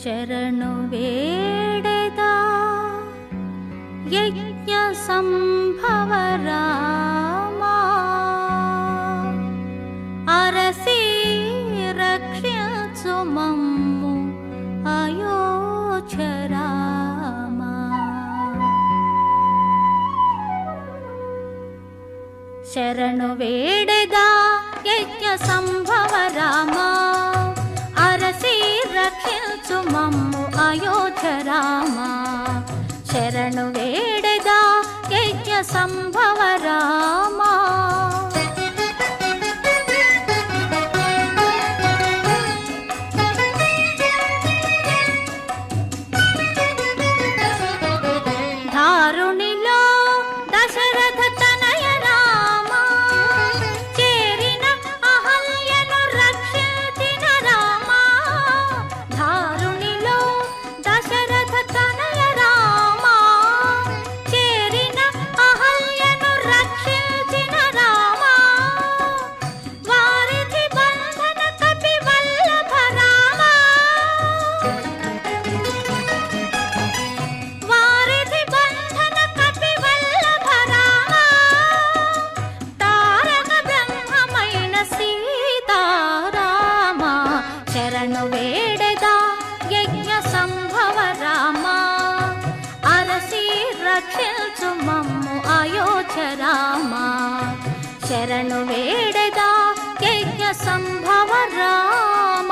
ಶರಣು ವೇಡೆದ ಯಜ್ಞ ಸಂಭವ ರಾಮ ಅರಸಿ ರಕ್ಷಿಸು ಮಮ್ಮು ಅಯೋಧ್ಯ ರಾಮ. ಶರಣು ವೇಡೆದ ಯಜ್ಞ ಸಂಭವ ರಾಮ ಅರಸಿ ರಕ್ಷಿಸು ಮಮ್ಮು ಅಯೋಧ್ಯ ರಾಮ. ಶರಣು ವೇಡೆದ ಯಜ್ಞ ಸಂಭವ ರಾಮ. ధారుణిలో దశరథ తనయ రామ చేరిన అహల్యను రక్షించిన రామ. ధారుణిలో దశరథ తనయ రామ చేరిన అహల్యను రక్షించిన రామ. వారిధి బంధన కపి వల్లభ రామ. వారిధి బంధన కపి వల్లభ రామ. తారక బ్రహ్మమైన సీతారామ. శరణు వేడెద యజ్ఞ సంభవ రామ అరసి రక్షించు మమ్ము అయోధ్య రామ. శరణు వేడెద యజ్ఞ సంభవ రామ.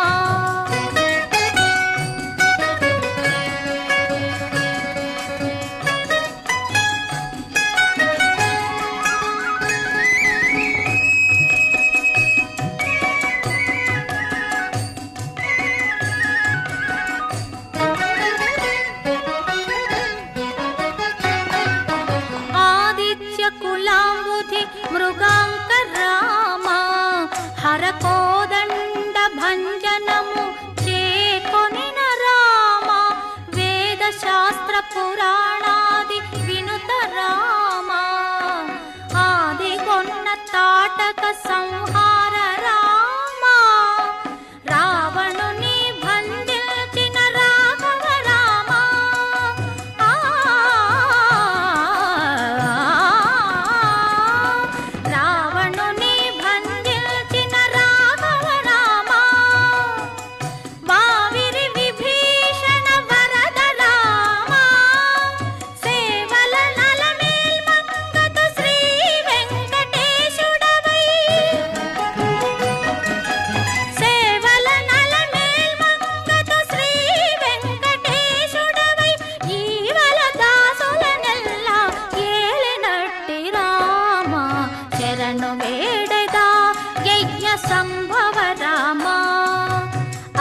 ఆదిత్య కులాంబుధి మృగాంక రామ హర కోదండ భంజనము చేకొనిన రామ. వేద శాస్త్ర పురాణాది వినుత రామ. ఆది కొన్న తాటక సంహార రామ. రావణుని బంధించిన రాఘవ రామ. రావణుని బంధించిన రాఘవ రామ. వావిరి విభీషణ వరద రామ. సేవల నలమేల్మంగతు శ్రీ వెంకటేశుడవై. సేవల నలమేల్మంగతు శ్రీ వెంకటేశుడవై. ఈవల దాసులనెల్ల ఏలినట్టి రామ. శరణు వేడెద యజ్ఞ సంభవ రామ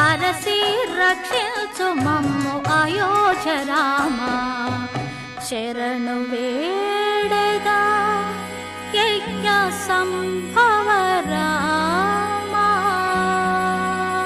అరసి రక్షించు మమ్ము అయోధ్య రామ. శరణు వేడెద యజ్ఞ సంభవ రామ.